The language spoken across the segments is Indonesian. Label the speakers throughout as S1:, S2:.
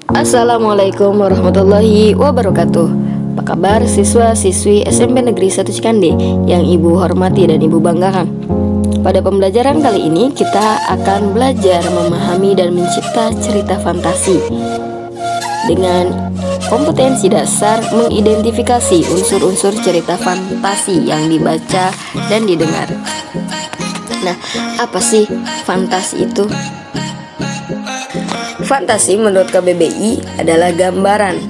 S1: Assalamualaikum warahmatullahi wabarakatuh. Apa kabar siswa-siswi SMP Negeri 1 Cikande yang Ibu hormati dan Ibu banggakan? Pada pembelajaran kali ini kita akan belajar memahami dan mencipta cerita fantasi dengan kompetensi dasar mengidentifikasi unsur-unsur cerita fantasi yang dibaca dan didengar. Nah, apa sih fantasi itu? Fantasi menurut KBBI adalah gambaran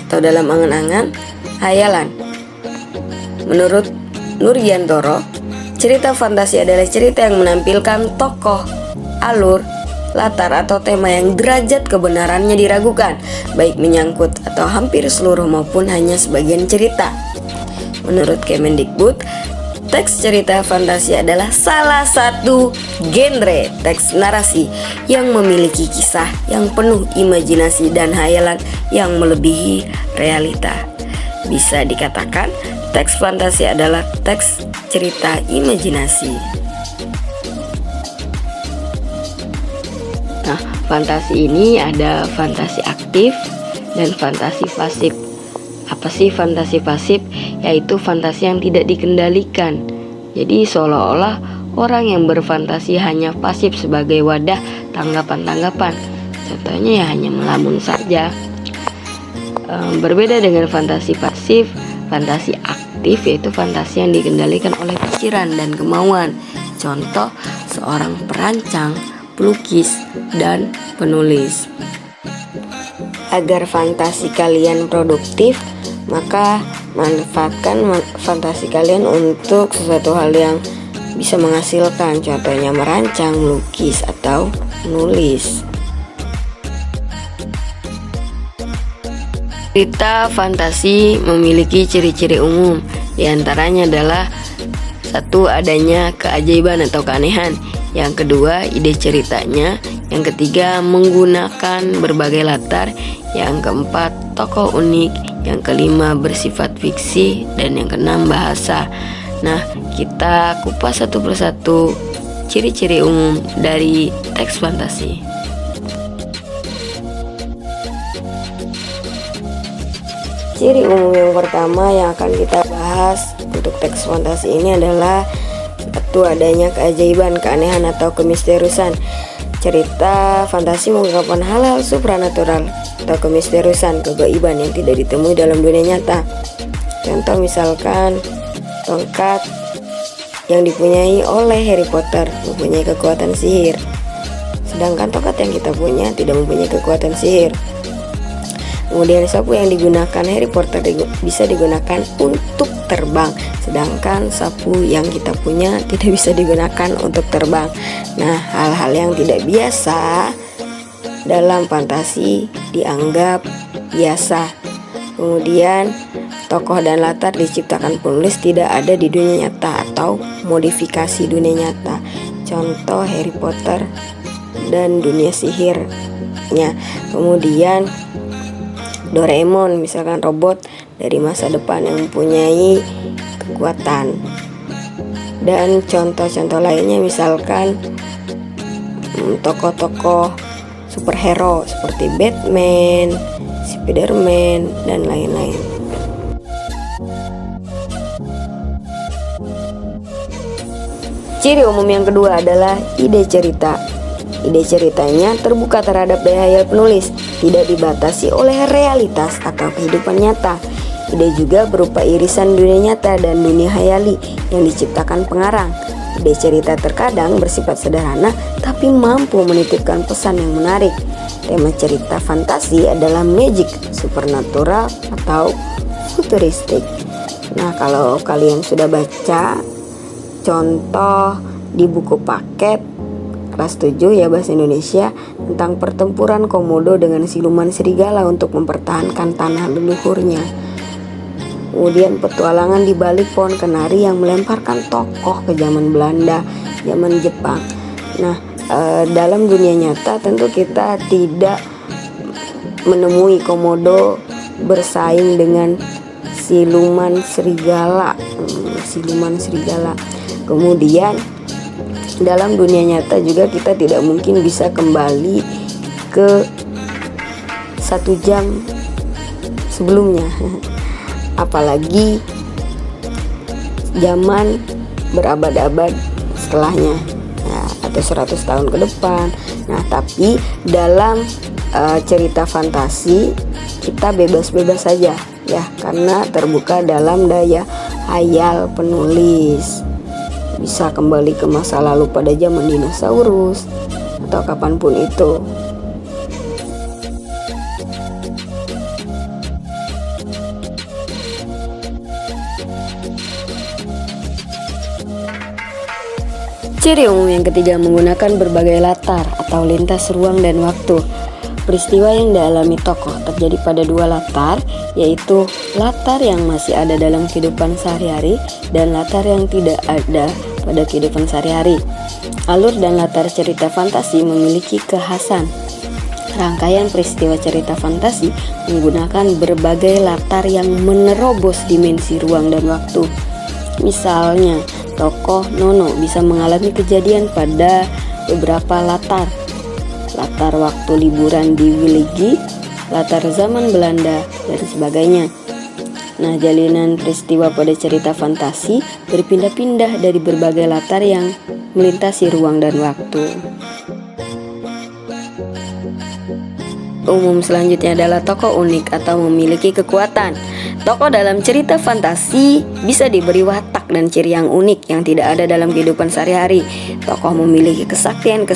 S1: atau dalam angan-angan, hayalan. Menurut Nurgiantoro, cerita fantasi adalah cerita yang menampilkan tokoh, alur, latar atau tema yang derajat kebenarannya diragukan, baik menyangkut atau hampir seluruh maupun hanya sebagian cerita. Menurut Kemendikbud, teks cerita fantasi adalah salah satu genre teks narasi yang memiliki kisah yang penuh imajinasi dan hayalan yang melebihi realita. Bisa dikatakan, teks fantasi adalah teks cerita imajinasi. Nah, fantasi ini ada fantasi aktif dan fantasi pasif. Apa sih fantasi pasif? Yaitu fantasi yang tidak dikendalikan. Jadi seolah-olah orang yang berfantasi hanya pasif sebagai wadah tanggapan-tanggapan. Contohnya ya hanya melamun saja. Berbeda dengan fantasi pasif, fantasi aktif yaitu fantasi yang dikendalikan oleh pikiran dan kemauan. Contoh seorang perancang, pelukis, dan penulis. Agar fantasi kalian produktif, maka manfaatkan fantasi kalian untuk sesuatu hal yang bisa menghasilkan, contohnya merancang, melukis, atau menulis. Cerita fantasi memiliki ciri-ciri umum. Di antaranya adalah satu, adanya keajaiban atau keanehan. Yang kedua, ide ceritanya. Yang ketiga, menggunakan berbagai latar. Yang keempat, tokoh unik. Yang kelima, bersifat fiksi. Dan yang keenam, bahasa. Nah, kita kupas satu persatu ciri-ciri umum dari teks fantasi. Ciri umum yang pertama yang akan kita bahas untuk teks fantasi ini adalah satu, adanya keajaiban, keanehan, atau kemisteriusan. Cerita fantasi mengungkapkan hal-hal supranatural atau kemisteriusan, kegaiban yang tidak ditemui dalam dunia nyata. Contoh misalkan tongkat yang dipunyai oleh Harry Potter mempunyai kekuatan sihir, sedangkan tongkat yang kita punya tidak mempunyai kekuatan sihir. Kemudian sapu yang digunakan Harry Potter bisa digunakan untuk terbang, sedangkan sapu yang kita punya tidak bisa digunakan untuk terbang. Nah, hal-hal yang tidak biasa dalam fantasi dianggap biasa. Kemudian tokoh dan latar diciptakan penulis tidak ada di dunia nyata atau modifikasi dunia nyata. Contoh Harry Potter dan dunia sihirnya. Kemudian Doraemon, misalkan robot dari masa depan yang mempunyai kekuatan. Dan contoh-contoh lainnya misalkan tokoh-tokoh superhero seperti Batman, Spiderman, dan lain-lain. Ciri umum yang kedua adalah ide cerita. Ide ceritanya terbuka terhadap daya hayal penulis, tidak dibatasi oleh realitas atau kehidupan nyata. Ide juga berupa irisan dunia nyata dan dunia hayali yang diciptakan pengarang. Ide cerita terkadang bersifat sederhana tapi mampu menitipkan pesan yang menarik. Tema cerita fantasi adalah magic, supernatural, atau futuristik. Nah, kalau kalian sudah baca contoh di buku paket kelas 7 ya bahasa Indonesia tentang pertempuran Komodo dengan siluman serigala untuk mempertahankan tanah leluhurnya. Kemudian petualangan di balik pohon kenari yang melemparkan tokoh ke zaman Belanda, zaman Jepang. Nah, dalam dunia nyata tentu kita tidak menemui Komodo bersaing dengan siluman serigala. Kemudian dalam dunia nyata juga kita tidak mungkin bisa kembali ke 1 jam sebelumnya. Apalagi zaman berabad-abad setelahnya, nah, atau 100 tahun ke depan. Nah, tapi dalam cerita fantasi kita bebas-bebas saja ya, karena terbuka dalam daya hayal penulis. Bisa kembali ke masa lalu pada zaman dinosaurus atau kapanpun itu. Ciri umum yang ketiga, menggunakan berbagai latar atau lintas ruang dan waktu. Peristiwa yang dialami tokoh terjadi pada 2 latar, yaitu latar yang masih ada dalam kehidupan sehari-hari dan latar yang tidak ada pada kehidupan sehari-hari. Alur dan latar cerita fantasi memiliki kekhasan. Rangkaian peristiwa cerita fantasi menggunakan berbagai latar yang menerobos dimensi ruang dan waktu. Misalnya, tokoh Nono bisa mengalami kejadian pada beberapa latar waktu liburan di Wiligi, latar zaman Belanda, dan sebagainya. Nah, jalinan peristiwa pada cerita fantasi berpindah-pindah dari berbagai latar yang melintasi ruang dan waktu. Umum selanjutnya adalah tokoh unik atau memiliki kekuatan. Tokoh dalam cerita fantasi bisa diberi watak dan ciri yang unik yang tidak ada dalam kehidupan sehari-hari. Tokoh memiliki kesaktian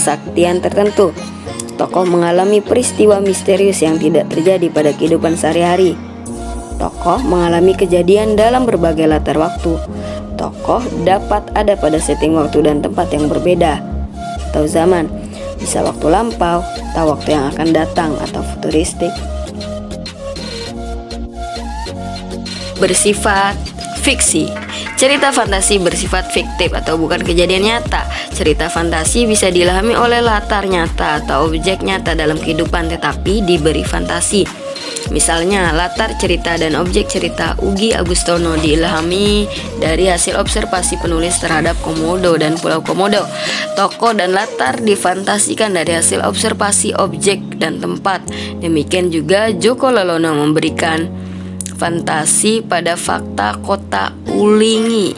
S1: tertentu. Tokoh mengalami peristiwa misterius yang tidak terjadi pada kehidupan sehari-hari. Tokoh mengalami kejadian dalam berbagai latar waktu. Tokoh dapat ada pada setting waktu dan tempat yang berbeda atau zaman. Bisa waktu lampau atau waktu yang akan datang atau futuristik. Bersifat fiksi. Cerita fantasi bersifat fiktif atau bukan kejadian nyata. Cerita fantasi bisa diilhami oleh latar nyata atau objek nyata dalam kehidupan tetapi diberi fantasi. Misalnya, latar cerita dan objek cerita Ugi Agustono diilhami dari hasil observasi penulis terhadap Komodo dan Pulau Komodo. Tokoh dan latar difantasikan dari hasil observasi objek dan tempat. Demikian juga Joko Lelono memberikan fantasi pada fakta kota Ulingi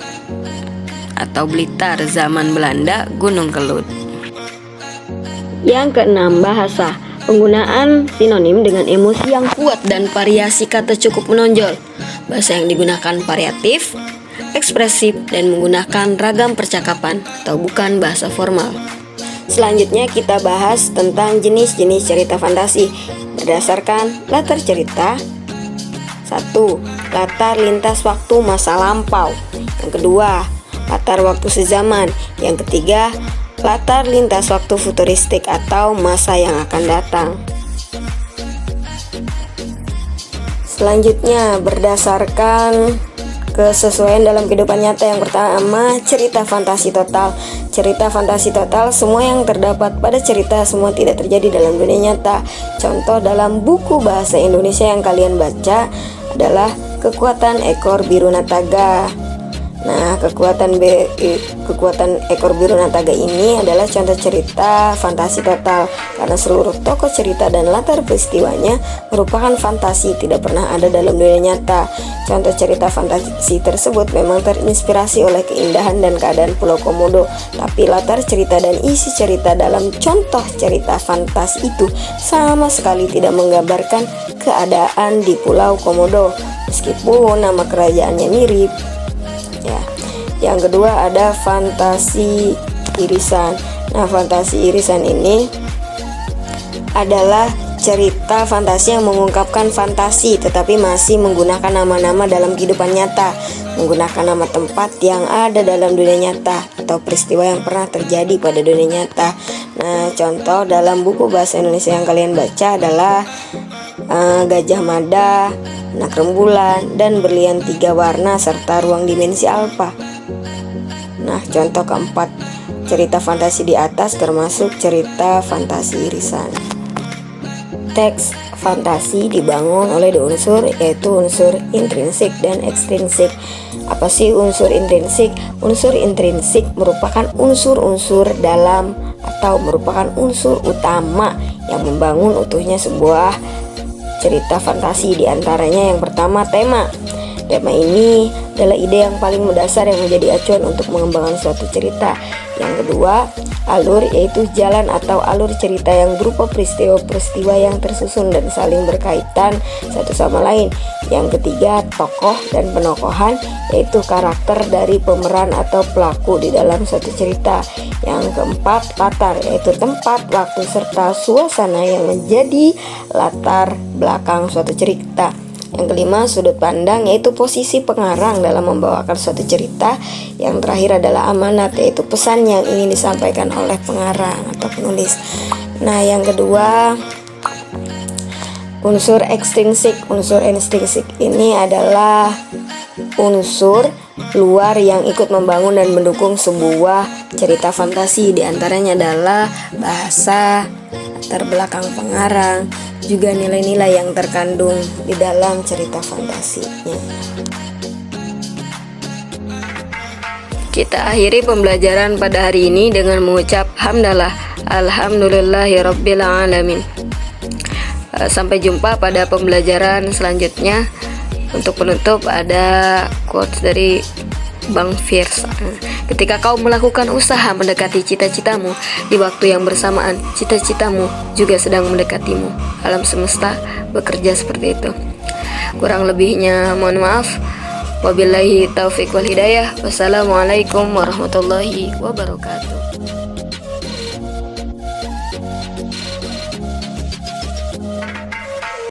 S1: atau Blitar zaman Belanda, Gunung Kelut. Yang keenam, bahasa. Penggunaan sinonim dengan emosi yang kuat dan variasi kata cukup menonjol. Bahasa yang digunakan variatif, ekspresif, dan menggunakan ragam percakapan atau bukan bahasa formal. Selanjutnya kita bahas tentang jenis-jenis cerita fantasi berdasarkan latar cerita. 1. Latar lintas waktu masa lampau. Yang kedua, latar waktu sezaman. Yang ketiga, latar lintas waktu futuristik atau masa yang akan datang. Selanjutnya, berdasarkan kesesuaian dalam kehidupan nyata. Yang pertama, cerita fantasi total. Cerita fantasi total, semua yang terdapat pada cerita semua tidak terjadi dalam dunia nyata. Contoh dalam buku bahasa Indonesia yang kalian baca adalah Kekuatan Ekor Biru Nataga. Nah, kekuatan ekor biru nataga ini adalah contoh cerita fantasi total karena seluruh tokoh cerita dan latar peristiwanya merupakan fantasi, tidak pernah ada dalam dunia nyata. Contoh cerita fantasi tersebut memang terinspirasi oleh keindahan dan keadaan Pulau Komodo, tapi latar cerita dan isi cerita dalam contoh cerita fantasi itu sama sekali tidak menggambarkan keadaan di Pulau Komodo, meskipun nama kerajaannya mirip. Ya. Yang kedua ada fantasi irisan. Nah, fantasi irisan ini adalah cerita fantasi yang mengungkapkan fantasi tetapi masih menggunakan nama-nama dalam kehidupan nyata, menggunakan nama tempat yang ada dalam dunia nyata atau peristiwa yang pernah terjadi pada dunia nyata. Nah, contoh dalam buku bahasa Indonesia yang kalian baca adalah Gajah Mada, Anak Rembulan, dan Berlian 3 Warna serta Ruang Dimensi Alpha. Nah, contoh keempat cerita fantasi di atas termasuk cerita fantasi irisan. Teks fantasi dibangun oleh dua unsur, yaitu unsur intrinsik dan ekstrinsik. Apa sih unsur intrinsik? Unsur intrinsik merupakan unsur-unsur dalam atau merupakan unsur utama yang membangun utuhnya sebuah cerita fantasi. Di antaranya yang pertama tema. Tema ini adalah ide yang paling mendasar yang menjadi acuan untuk mengembangkan suatu cerita. Yang kedua, alur, yaitu jalan atau alur cerita yang berupa peristiwa-peristiwa yang tersusun dan saling berkaitan satu sama lain. Yang ketiga, tokoh dan penokohan, yaitu karakter dari pemeran atau pelaku di dalam suatu cerita. Yang keempat, latar, yaitu tempat, waktu, serta suasana yang menjadi latar belakang suatu cerita. Yang kelima, sudut pandang, yaitu posisi pengarang dalam membawakan suatu cerita. Yang terakhir adalah amanat, yaitu pesan yang ingin disampaikan oleh pengarang atau penulis. Nah, yang kedua, unsur ekstrinsik. Unsur ekstrinsik ini adalah unsur luar yang ikut membangun dan mendukung sebuah cerita fantasi. Di antaranya adalah bahasa, latar belakang pengarang, juga nilai-nilai yang terkandung di dalam cerita fantasinya. Kita akhiri pembelajaran pada hari ini dengan mengucap hamdalah, alhamdulillahirabbil alamin. Sampai jumpa pada pembelajaran selanjutnya. Untuk penutup ada quotes dari Bang Fiersa. Ketika kau melakukan usaha mendekati cita-citamu, di waktu yang bersamaan cita-citamu juga sedang mendekatimu. Alam semesta bekerja seperti itu. Kurang lebihnya mohon maaf. Wabillahi taufiq wal hidayah. Wassalamualaikum warahmatullahi wabarakatuh.